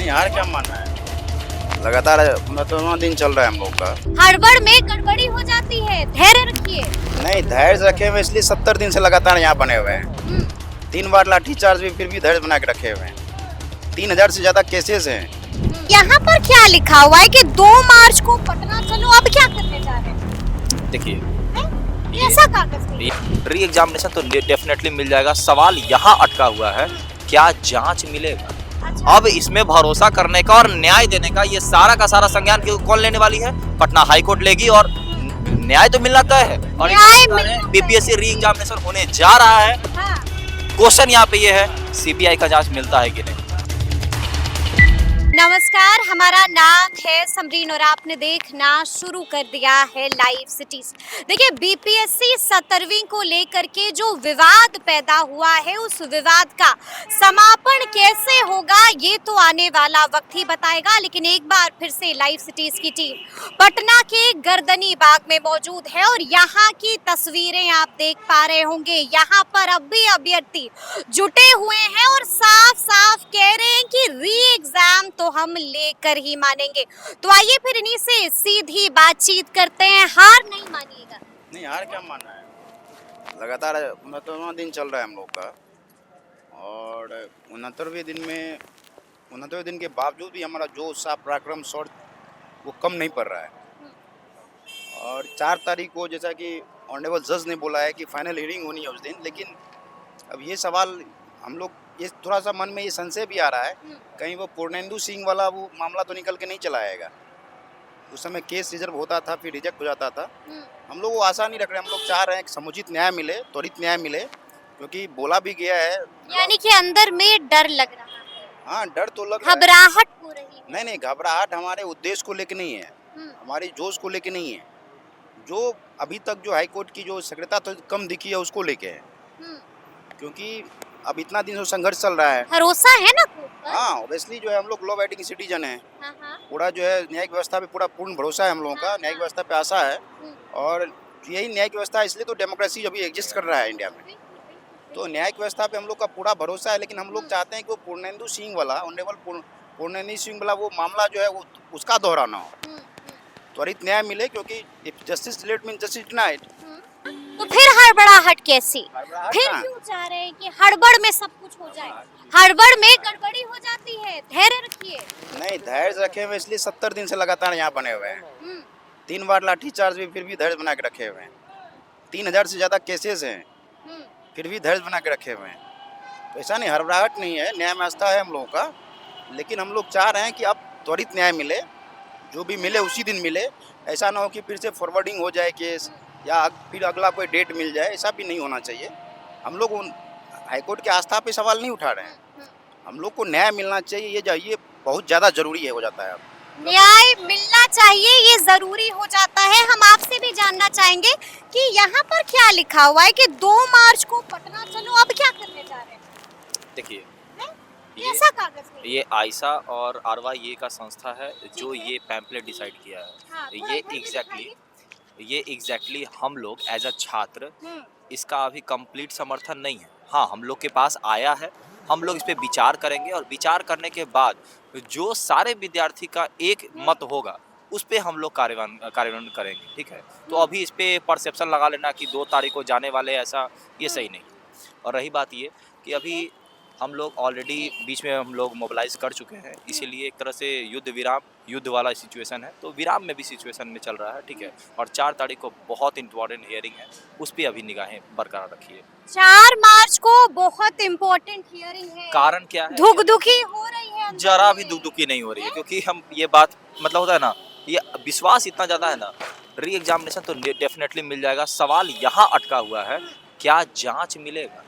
नहीं, हार क्या मानना है। लगातार 15वां दिन चल रहा है हम लोग का। हड़बड़ में गड़बड़ी हो जाती है, धैर्य रखिए। नहीं, धैर्य रखे हुए इसलिए 70 दिन से लगातार यहाँ बने हुए हैं। 3 बार लाठी चार्ज भी, फिर भी धैर्य बना के रखे हुए हैं। 3000 से ज्यादा केसेस हैं। यहाँ पर क्या लिखा हुआ है कि 2 मार्च को पटना चलो, अब क्या करने जा रहे हैं? देखिए, हैं? ऐसा कागज नहीं है। री एग्जामिनेशन तो डेफिनेटली मिल जाएगा। सवाल यहाँ अटका हुआ है, क्या जांच मिलेगा? अच्छा। अब इसमें भरोसा करने का और न्याय देने का ये सारा का सारा संज्ञान कौन लेने वाली है? पटना हाई कोर्ट लेगी और न्याय तो मिलना तय है। और न्याय मिलना तय बीपीएससी री एग्जामिनेशन होने जा रहा है। हाँ। क्वेश्चन यहाँ पे ये है, सीबीआई का जांच मिलता है कि नहीं? नमस्कार, हमारा नाम है समरीन और आपने देखना शुरू कर दिया है लाइव सिटीज। देखिए, बीपीएससी 17वीं को लेकर के जो विवाद पैदा हुआ है, उस विवाद का समापन कैसे होगा ये तो आने वाला वक्त ही बताएगा। लेकिन एक बार फिर से लाइव सिटीज की टीम पटना के गर्दनी बाग में मौजूद है और यहाँ की तस्वीरें आप देख पा रहे होंगे। यहाँ पर अब भी अभ्यर्थी जुटे हुए हैं और साफ साफ कह रहे हैं कि री एग्जाम तो हम लेकर ही मानेंगे। तो आइए फिर इन्हीं से सीधी बातचीत करते हैं। हार नहीं मानिएगा। नहीं, हार क्या मानना है। लगातार 15वां दिन चल रहा है हम लोग का और 69वें दिन के बावजूद भी हमारा जो उत्साह पराक्रम शौर्य वो कम नहीं पड़ रहा है। और 4 तारीख को जैसा कि ऑनरेबल जज ने बोला है कि फाइनल हियरिंग होनी है उस दिन, लेकिन अब ये सवाल हम लोग, ये थोड़ा सा मन में ये संशय भी आ रहा है, कहीं वो पूर्णेंदु सिंह वाला वो मामला तो निकल के नहीं चला आएगा। उस समय केस रिजर्व होता था, फिर रिजेक्ट हो जाता था। हम लोग वो आशा नहीं रख रहे। हम लोग चाह रहे हैं कि समुचित न्याय मिले, त्वरित न्याय मिले, क्योंकि बोला भी गया है। यानी कि अंदर में डर लग रहा है। हाँ, डर तो लग रहा है। घबराहट हो रही है। नहीं, घबराहट हमारे उद्देश्य को लेकर नहीं है, हमारी जोश को लेकर नहीं है। जो अभी तक जो हाईकोर्ट की जो सक्रियता तो कम दिखी है उसको लेके है, क्योंकि अब इतना दिन से संघर्ष चल रहा है। भरोसा है ना कोर्ट पर? हाँ, ऑब्वियसली जो है हम लोग लॉ अबाइडिंग सिटीजन है। हाँ। पूरा जो है न्यायिक व्यवस्था पे पूरा पूर्ण भरोसा है हम लोगों का, न्यायिक व्यवस्था पे आशा है। और यही न्यायिक व्यवस्था, इसलिए तो डेमोक्रेसी अभी एग्जिस्ट कर रहा है इंडिया में। तो न्यायिक व्यवस्था पे हम लोग का पूरा भरोसा है, लेकिन हम लोग चाहते हैं कि वो पूर्णेंदु सिंह वाला, ऑनरेबल पूर्णेंदु सिंह वाला वो मामला जो है वो उसका दोहराना हो, त्वरित न्याय मिले, क्योंकि if justice delayed mean justice denied. तो फिर हड़बड़ाहट कैसी? फिर कहाँ? क्यों चाह रहे हैं कि हड़बड़ में सब कुछ हो जाए? हड़बड़ में गड़बड़ी हो जाती है, धैर्य रखिए। नहीं, धैर्य रखे हुए इसलिए 70 दिन से लगातार यहाँ बने हुए हैं। 3 बार लाठी चार्ज भी, फिर भी धैर्य बना के रखे हुए हैं। 3000 से ज्यादा केसेस हैं, फिर भी धैर्य बना के रखे हुए हैं। तो ऐसा नहीं, हड़बड़ाहट नहीं है, न्याय में आस्था है हम लोगों का। लेकिन हम लोग चाह रहे हैं कि अब त्वरित न्याय मिले, जो भी मिले उसी दिन मिले। ऐसा ना हो कि फिर से फॉरवर्डिंग हो जाए केस, या फिर अगला कोई डेट मिल जाए, ऐसा भी नहीं होना चाहिए। हम लोग हाईकोर्ट की आस्था पे सवाल नहीं उठा रहे हैं। हम लोग को न्याय मिलना चाहिए, ये बहुत ज़्यादा जरूरी है, हो जाता है अब। न्याय मिलना चाहिए, ये जरूरी हो जाता है। हम आपसे भी जानना चाहेंगे कि यहाँ पर क्या लिखा हुआ है कि 2 मार्च को पटना चलो, अब क्या करने जा रहे हैं? देखिए, ऐसा कागज नहीं। ये आयशा और आरवा ये का संस्था है जो ये पैम्पलेट डिसाइड किया है। हाँ, ये एग्जैक्टली हम लोग एज अ छात्र इसका अभी कंप्लीट समर्थन नहीं है। हाँ, हम लोग के पास आया है, हम लोग इस पे विचार करेंगे और विचार करने के बाद जो सारे विद्यार्थी का एक मत होगा उस पे हम लोग कार्यान्वयन करेंगे। ठीक है, तो अभी इस पे परसेप्शन लगा लेना कि 2 तारीख को जाने वाले, ऐसा ये सही नहीं। और रही बात ये कि अभी हम लोग ऑलरेडी बीच में हम लोग मोबिलाइज कर चुके हैं, इसीलिए एक तरह से युद्ध वाला सिचुएशन है, तो विराम में भी सिचुएशन में चल रहा है। ठीक है, और 4 तारीख को बहुत इंपॉर्टेंट हियरिंग है, उस पर अभी निगाहें बरकरार रखिए। 4 मार्च को बहुत इम्पोर्टेंट हियरिंग है। कारण क्या है? धुकधुकी हो रही है अंदर जरा में। भी दुखी नहीं हो रही है, क्योंकि हम ये बात मतलब होता है ना, ये विश्वास इतना ज़्यादा है ना, री एग्जामिनेशन तो डेफिनेटली मिल जाएगा। सवाल यहाँ अटका हुआ है, क्या जांच मिलेगा?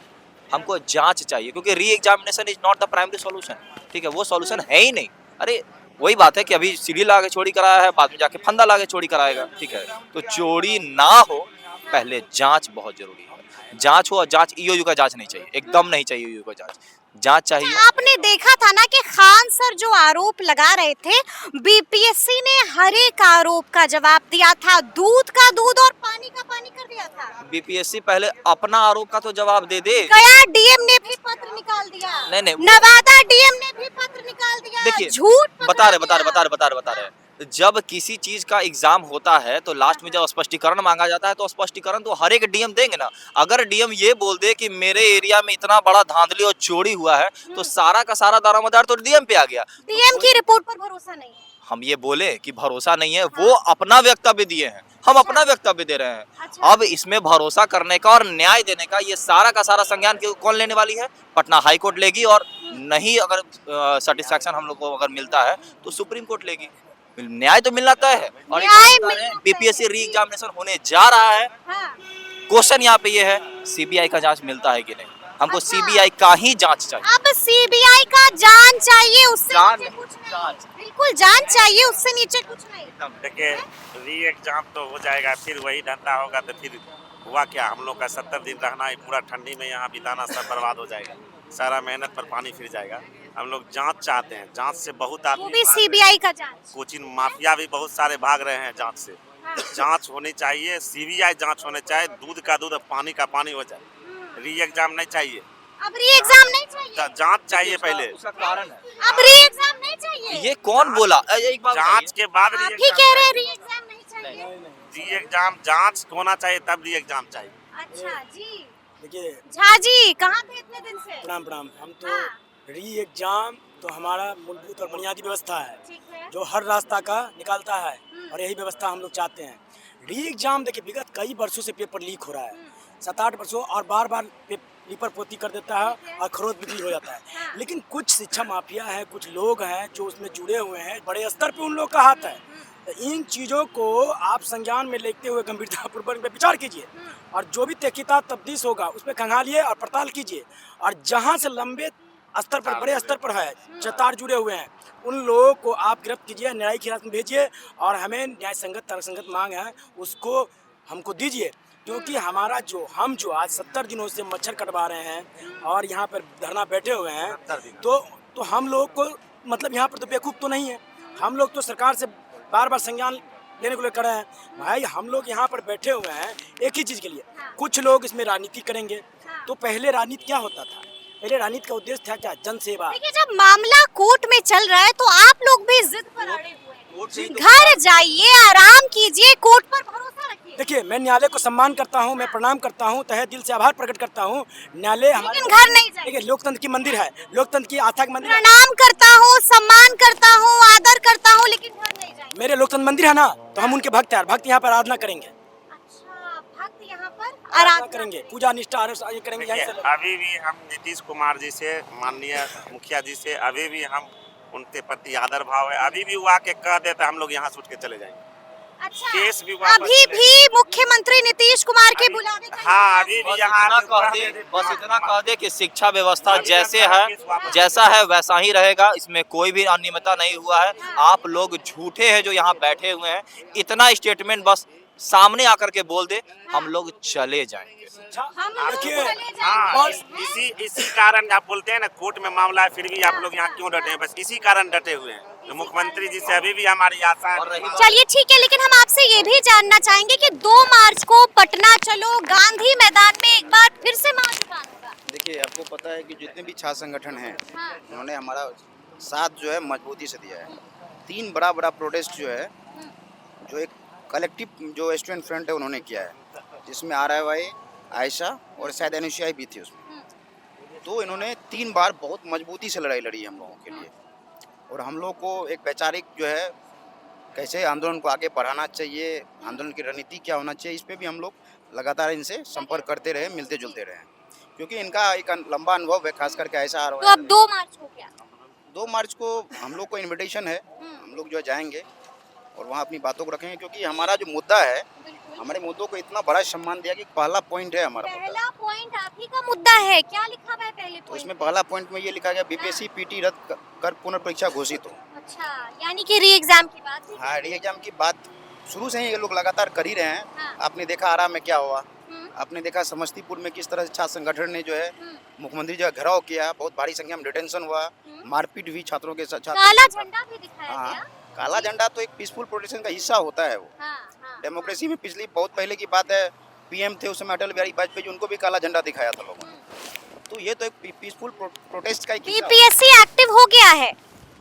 हमको जांच चाहिए, क्योंकि re examination is not the primary solution. ठीक है, वो सॉल्यूशन है ही नहीं। अरे वही बात है कि अभी सीढ़ी ला के चोरी कराया है, बाद में जाके फंदा ला के चोरी कराएगा। ठीक है, तो चोरी ना हो पहले जांच बहुत जरूरी है। जांच हो, और जांच ईओयू का जांच नहीं चाहिए, एकदम नहीं चाहिए ईओयू का जांच, जांच चाहिए। आपने देखा था ना कि खान सर जो आरोप लगा रहे थे, बीपीएससी ने हर एक आरोप का जवाब दिया था, दूध का दूध और पानी का पानी कर दिया था। बीपीएससी पहले अपना आरोप का तो जवाब दे दे। गया डीएम ने भी पत्र निकाल दिया, नहीं, नवादा डीएम ने भी पत्र निकाल दिया, देखिए, झूठ बता रहे जब किसी चीज का एग्जाम होता है तो लास्ट में जब स्पष्टीकरण मांगा जाता है तो स्पष्टीकरण तो हर एक डीएम देंगे ना। अगर डीएम ये बोल दे कि मेरे एरिया में इतना बड़ा धांधली और चोरी हुआ है तो सारा का सारा दारोमदार तो डीएम पे आ गया। डीएम की रिपोर्ट पर भरोसा नहीं। हम ये बोले कि भरोसा नहीं है, वो अपना वक्तव्य दिए हैं, हम अपना वक्तव्य दे रहे हैं। अच्छा। अब इसमें भरोसा करने का और न्याय देने का ये सारा का सारा संज्ञान कौन लेने वाली है? पटना हाई कोर्ट लेगी, और नहीं अगर सेटिस्फैक्शन हम लोग को अगर मिलता है तो सुप्रीम कोर्ट लेगी। न्याय तो मिलना तय है। और बीपीएससी री एग्जामिनेशन होने जा रहा है। क्वेश्चन यहाँ पे ये है, सीबीआई का जांच मिलता है कि नहीं? हमको अच्छा। सीबीआई का ही जांच चाहिए। अब सीबीआई का जांच चाहिए, उससे जांच, नीचे कुछ नहीं। जांच। बिल्कुल जांच चाहिए, उससे नीचे कुछ नहीं। देखिए, री एग्जाम तो हो जाएगा, फिर वही धंधा होगा, तो फिर हुआ क्या? हम लोग का 70 दिन रहना है, पूरा ठंडी में यहाँ बिताना सब बर्बाद हो जाएगा, सारा मेहनत पर पानी फिर जाएगा। हम लोग जांच चाहते हैं, जांच से बहुत वो आदमी भी भाग सीबीआई का जांच। रहे हैं। कोचिंग माफिया भी बहुत सारे भाग रहे हैं जांच से। जांच होनी चाहिए, सीबीआई जांच होनी चाहिए, दूध का दूध पानी का पानी हो जाए। री एग्जाम नहीं चाहिए, अब री एग्जाम नहीं चाहिए, जांच चाहिए पहले। उसका कारण है, अब री एग्जाम नहीं चाहिए। ये कौन बोला? एक बात जांच के बाद आप ही कह रहे हैं री एग्जाम नहीं चाहिए। री एग्जाम जांच होना चाहिए, तब री एग्जाम चाहिए। अच्छा जी, देखिए, झा जी कहाँ थे इतने दिन से? प्रणाम प्रणाम। हम तो हाँ। री एग्जाम तो हमारा मूलभूत और बुनियादी व्यवस्था है ठीक है। जो हर रास्ता का निकालता है, और यही व्यवस्था हम लोग चाहते हैं। री एग्जाम देखिए, विगत कई वर्षों से पेपर लीक हो रहा है, 7-8 वर्षों, और बार बार पेपर पोती कर देता है और खरोद बिक्री हो जाता है। लेकिन कुछ शिक्षा माफिया है, कुछ लोग हैं जो उसमें जुड़े हुए हैं, बड़े स्तर पे उन लोग का हाथ है। तो इन चीज़ों को आप संज्ञान में लेते हुए गंभीरतापूर्वक पे विचार कीजिए, और जो भी तहकीकात तफ्तीश होगा उसमें खंगालिए और पड़ताल कीजिए, और जहाँ से लंबे स्तर पर, बड़े स्तर पर है, चतार जुड़े हुए हैं, उन लोगों को आप गिरफ्त कीजिए, न्यायिक हिरासत में भेजिए, और हमें न्याय संगत तर्कसंगत मांग है उसको हमको दीजिए। क्योंकि हमारा हम जो आज 70 दिनों से मच्छर कटवा रहे हैं और यहाँ पर धरना बैठे हुए हैं, तो हम लोग को मतलब यहाँ पर तो बेवकूफ़ तो नहीं है। हम लोग तो सरकार से बार बार संज्ञान लेने को लेकर रहे हैं। भाई, हम लोग यहाँ पर बैठे हुए हैं एक ही चीज़ के लिए। कुछ लोग इसमें राजनीति करेंगे, तो पहले राजनीति क्या होता था? पहले राजनीति का उद्देश्य था क्या? जनसेवा। देखिए, जब मामला कोर्ट में चल रहा है तो आप लोग भी जिद पर अड़े हुए हैं। घर जाइए, आराम कीजिए, कोर्ट पर भरोसा रखिए। देखिए, मैं न्यायालय को सम्मान करता हूँ, मैं प्रणाम करता हूँ, तहे दिल से आभार प्रकट करता हूँ। न्यायालय हमारे लेकिन घर नहीं जाइए। देखिए, लोकतंत्र की मंदिर है, लोकतंत्र की आस्था की मंदिर है। प्रणाम करता हूँ, सम्मान करता हूँ, आदर करता हूँ, लेकिन घर नहीं जाएंगे। मेरे लोकतंत्र मंदिर है ना, तो हम उनके भक्त हैं, भक्त यहाँ पर आराधना करेंगे, अच्छा, भक्त यहाँ पर आराधना आराधना करेंगे, पूजा निष्ठा ये करेंगे। यहीं देखिए, से अभी भी हम नीतीश कुमार जी से, माननीय मुखिया जी से, अभी भी हम उनके प्रति आदर भाव है। अभी भी वो आके कह देते हम लोग यहाँ से उठ के चले जाएंगे। अच्छा, केस भी वापस अभी ले। भी मुख्यमंत्री नीतीश कुमार के बुलावे का हाँ, अभी भी यहाँ बस इतना कह दे कि शिक्षा व्यवस्था जैसे है, जैसा है वैसा ही रहेगा, इसमें कोई भी अनियमितता नहीं हुआ है। आप लोग झूठे हैं जो यहाँ बैठे हुए हैं, इतना स्टेटमेंट बस सामने आकर के बोल दे, हम लोग चले जाएंगे। हम लोग देखिए, चले जाएंगे। हाँ, इसी कारण आप बोलते हैं ना, कोर्ट में मामला है, फिर भी आप लोग यहाँ क्यों डटे हैं? बस इसी कारण डटे हुए हैं। तो मुख्यमंत्री जी से अभी भी हमारी आशा है। चलिए ठीक है, लेकिन हम आपसे ये भी जानना चाहेंगे कि 2 मार्च को पटना चलो गांधी मैदान में एक बार फिर से मार्च उठाना होगा। देखिए, आपको पता है कि जितने भी छात्र संगठन हैं, हाँ। उन्होंने हमारा साथ जो है मजबूती से दिया है। 3 बड़ा प्रोटेस्ट जो है, जो एक कलेक्टिव जो स्टूडेंट फ्रंट है उन्होंने किया है, जिसमें RIY, आयशा और शायद NSCI भी थी उसमें। तो इन्होंने 3 बार बहुत मजबूती से लड़ाई लड़ी हम लोगों के लिए, और हम लोग को एक वैचारिक जो है कैसे आंदोलन को आगे बढ़ाना चाहिए, आंदोलन की रणनीति क्या होना चाहिए, इस पे भी हम लोग लगातार इनसे संपर्क करते रहे, मिलते जुलते रहे, क्योंकि इनका एक लंबा अनुभव है, खास करके ऐसा। तो अब 2 मार्च को क्या? 2 मार्च को हम लोग को इनविटेशन है, हम लोग जो जाएंगे और वहाँ अपनी बातों को रखेंगे, क्योंकि हमारा जो मुद्दा है, हमारे मुद्दों को इतना बड़ा सम्मान दिया कि पहला पॉइंट है हमारा मुद्दा। पहला पॉइंट आप ही का मुद्दा है, क्या लिखा हुआ है पहले तो पॉइंट? इसमें पहला पॉइंट में ये लिखा गया, BPSC PT रद्द कर पुनर्परीक्षा घोषित हो। अच्छा, यानी कि री एग्जाम की बात है। हाँ, री एग्जाम की बात शुरू से ही ये लोग लगातार कर ही रहे हैं। हाँ। आपने देखा आरा में क्या हुआ, हम्म, आपने देखा समस्तीपुर में किस तरह से छात्र संगठन ने जो है मुख्यमंत्री जो है घेराव किया, बहुत भारी संख्या में डिटेंशन हुआ, मारपीट हुई छात्रों के साथ। काला झंडा भी दिखाया हाँ, गया। काला झंडा तो एक पीसफुल प्रोटेस्ट का हिस्सा होता है वो। हाँ, हाँ, डेमोक्रेसी में पिछली बहुत पहले की बात है, पीएम थे उस समय अटल बिहारी वाजपेयी जी, उनको भी काला झंडा दिखाया था लोगों ने। तो ये तो एक पीसफुल प्रोटेस्ट का एक हिस्सा होता बीपीएससी एक्टिव हो गया है,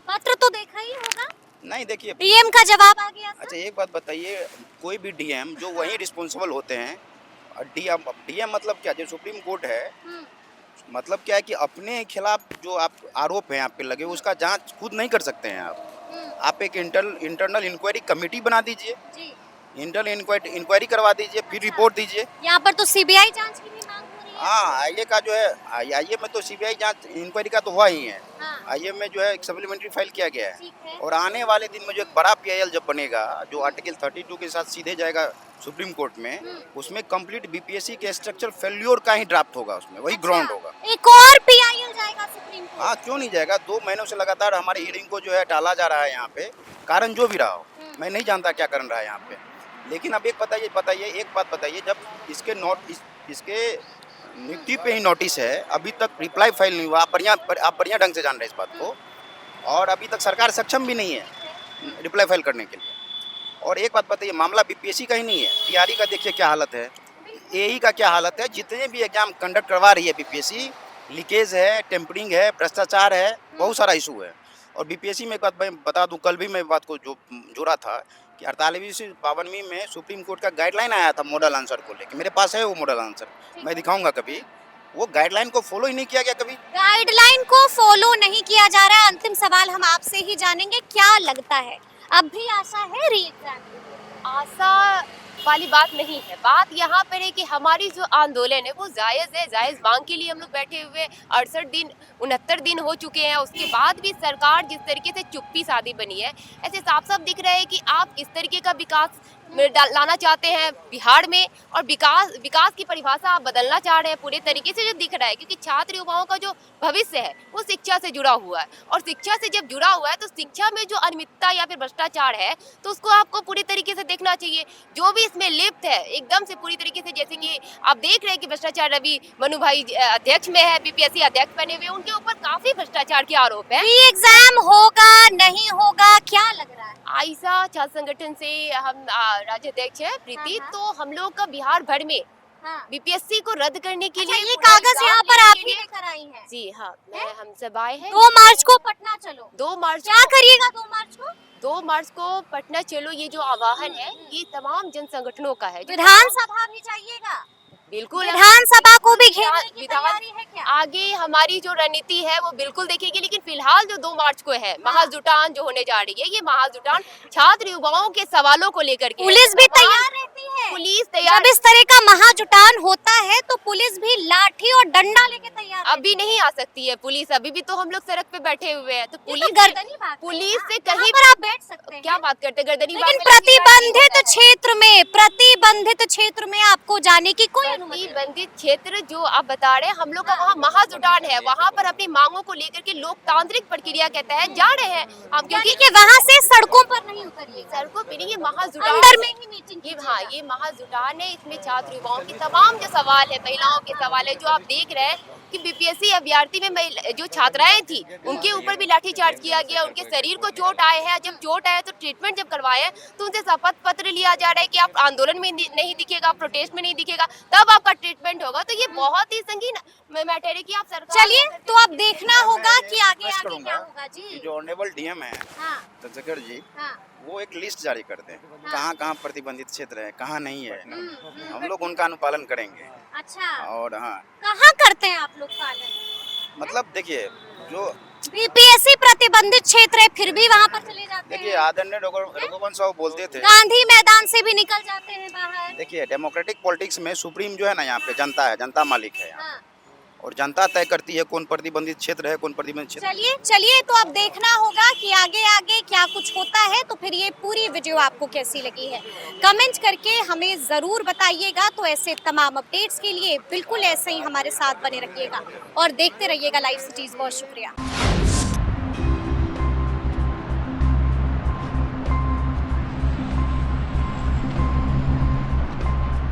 पत्र तो देखा ही होगा, है। नहीं देखिए, पीएम का जवाब आ गया था। अच्छा एक बात बताइए, कोई भी डीएम जो वही रिस्पॉन्सिबल होते हैं, डीएम मतलब क्या, जो सुप्रीम कोर्ट है, हम्म, मतलब क्या है कि अपने खिलाफ जो आप आरोप हैं आप पे लगे, उसका जांच खुद नहीं कर सकते हैं आप। हम्म, आप एक इंटरनल इंक्वायरी कमेटी बना दीजिए, जी। इंटरनल इंक्वायरी करवा दीजिए, फिर रिपोर्ट दीजिए। यहाँ पर तो सीबीआई जांच की भी मांग हो रही है। हाँ, आईए का जो है, आईए में तो सीबीआई जांच इंक्वायरी का तो हुआ ही है। हाँ, आईए में जो है एक सप्लीमेंट्री फाइल किया गया है, ठीक है। और आने वाले दिन में जो एक बड़ा पीआईएल जब बनेगा, जो आर्टिकल 32 के साथ सीधे जाएगा सुप्रीम कोर्ट में, उसमें कंप्लीट बीपीएससी के स्ट्रक्चर फेल्योर का ही ड्राफ्ट होगा, उसमें वही ग्राउंड होगा। एक और पीआईएल जाएगा सुप्रीम कोर्ट। हाँ, क्यों नहीं जाएगा? 2 महीनों से लगातार हमारे हियरिंग को जो है टाला जा रहा है यहाँ पे, कारण जो भी रहा हो, मैं नहीं जानता क्या कारण रहा है यहाँ पे। लेकिन अब एक बताइए एक बात बताइए, जब इसके नियुक्ति पे ही नोटिस है, अभी तक रिप्लाई फाइल नहीं हुआ, आप बढ़िया ढंग से जान रहे हैं इस बात को, और अभी तक सरकार सक्षम भी नहीं है रिप्लाई फाइल करने के लिए। और एक बात बताइए, मामला बीपीएससी का ही नहीं है, पीआरई का देखिए क्या हालत है, एई का क्या हालत है, जितने भी एग्जाम कंडक्ट करवा रही है बीपीएससी, लीकेज है, टेम्परिंग है, भ्रष्टाचार है, बहुत सारा इशू है। और बीपीएससी में एक बात मैं बता दूं, कल भी मैं बात को जोड़ा था कि 48वीं से 52वीं में सुप्रीम कोर्ट का गाइडलाइन आया था मॉडल आंसर को लेकर, मेरे पास है वो मॉडल आंसर, मैं दिखाऊंगा कभी। वो गाइडलाइन को फॉलो ही नहीं किया गया कभी। गाइडलाइन को फॉलो नहीं किया जा रहा है। अंतिम सवाल हम आपसे ही जानेंगे, क्या लगता है अब भी आशा है री एग्जाम की? आशा वाली बात नहीं है। बात यहाँ पर है कि हमारी जो आंदोलन है वो जायज़ है, जायज़ मांग के लिए हम लोग बैठे हुए 68 दिन 69 दिन हो चुके हैं। उसके बाद भी सरकार जिस तरीके से चुप्पी साधी बनी है, ऐसे साफ साफ दिख रहा है कि आप इस तरीके का विकास लाना चाहते हैं बिहार में, और विकास की परिभाषा आप बदलना चाह रहे हैं पूरे तरीके से, जो दिख रहा है। क्योंकि छात्र युवाओं का जो भविष्य है वो शिक्षा से जुड़ा हुआ है, और शिक्षा से जब जुड़ा हुआ है तो शिक्षा में जो अनियमितता या फिर भ्रष्टाचार है तो उसको आपको पूरी तरीके से देखना चाहिए। जो भी इसमें लिप्त है एकदम से पूरी तरीके से, जैसे कि आप देख रहे हैं कि भ्रष्टाचार रवि मनु भाई अध्यक्ष में है, बीपीएससी अध्यक्ष बने हुए, उनके ऊपर काफी भ्रष्टाचार के आरोप है। री एग्जाम होगा नहीं होगा, क्या लग रहा है? आयशा छात्र संगठन से हम राज्य अध्यक्ष है प्रीति, हाँ। तो हम लोग का बिहार भर में हाँ। बीपीएससी को रद्द करने के अच्छा, लिए ये पूरा कागज एग्जाम यहाँ पर लेने आप के ही लिए- लेकर आई हैं। जी हाँ, हम सब आए हैं। 2 मार्च को पटना चलो। 2 मार्च क्या करिएगा 2 मार्च को? 2 मार्च को पटना चलो, ये जो आह्वान है ये तमाम जन संगठनों का है। विधानसभा भी जाइएगा? बिल्कुल विधानसभा को भी घेरने की विधान- तैयारी है क्या? आगे हमारी जो रणनीति है वो बिल्कुल देखेगी, लेकिन फिलहाल जो 2 मार्च को है महाजुटान जो होने जा रही है, ये महाजुटान छात्र युवाओं के सवालों को लेकर के। पुलिस भी तैयार रहती है। पुलिस तैयार जब इस तरह का महाजुटान होता है तो पुलिस भी लाठी और डंडा लेके तैयार रहती अभी नहीं आ सकती है पुलिस, अभी भी तो हम लोग सड़क पे बैठे हुए हैं। तो है। ये पुलिस तो गर्दनी बात है पुलिस ना, से यहाँ कहीं पर आप बैठ सकते हैं। क्या बात करते हैं, गर्दनी लेकिन बात में लगी प्रतिबंधित क्षेत्र में आपको जाने की कोई अनुमति नहीं। प्रतिबंधित क्षेत्र जो आप बता रहे हैं, हम लोग का वहाँ महाजुटान है, वहाँ पर अपनी मांगों को लेकर के लोकतांत्रिक प्रक्रिया के तहत जा रहे हैं हम, यानी क्योंकि कि वहाँ से सड़कों पर नहीं उतरिएगा, सड़कों पे नहीं, ये महाजुटान अंदर में ही मीटिंग ये हाँ ये महाजुटान है। इसमें छात्र युवाओं की तमाम जो सवाल है, महिलाओं के सवाल है, जो आप देख रहे हैं कि बीपीएससी अभ्यर्थी में जो छात्राएं थी उनके ऊपर भी लाठीचार्ज किया गया, उनके शरीर को चोट आए हैं। जब चोट आए तो ट्रीटमेंट जब करवाए हैं तो उनसे शपथ पत्र लिया जा रहा है कि आप आंदोलन में नहीं दिखेगा, प्रोटेस्ट में नहीं दिखेगा, तब आपका ट्रीटमेंट होगा। तो ये बहुत ही संगीन मैटर है कि आप सरकार चलिए तो अब देखना होगा कि आगे रिक्वेस्ट आगे करूंगा क्या होगा कि जी। जो ऑनरेबल डीएम है हाँ, चंद्रशेखर जी, हाँ, वो एक लिस्ट जारी कर दें, कहाँ कहाँ प्रतिबंधित क्षेत्र है, कहाँ नहीं है, हम्म। हम लोग उनका अनुपालन करेंगे। अच्छा, और हाँ, कहाँ करते हैं आप लोग पालन? मतलब देखिए, जो बीपीएससी प्रतिबंधित क्षेत्र है फिर भी वहाँ पर चले जाते देखिए हैं। आदरणीय रघुवंश साहब बोलते थे, गांधी मैदान से भी निकल जाते हैं बाहर। देखिए डेमोक्रेटिक पॉलिटिक्स में सुप्रीम जो है ना, यहाँ पे जनता है, जनता मालिक है यहाँ, हाँ। और जनता तय करती है कौन प्रतिबंधित क्षेत्र है, कौन प्रतिबंधित क्षेत्र। चलिए तो अब देखना होगा कि आगे आगे क्या कुछ होता है। तो फिर ये पूरी वीडियो आपको कैसी लगी है कमेंट करके हमें जरूर बताइएगा। तो ऐसे तमाम अपडेट्स के लिए बिल्कुल ऐसे ही हमारे साथ बने रहिएगा और देखते रहिएगा लाइव सिटीज। बहुत शुक्रिया।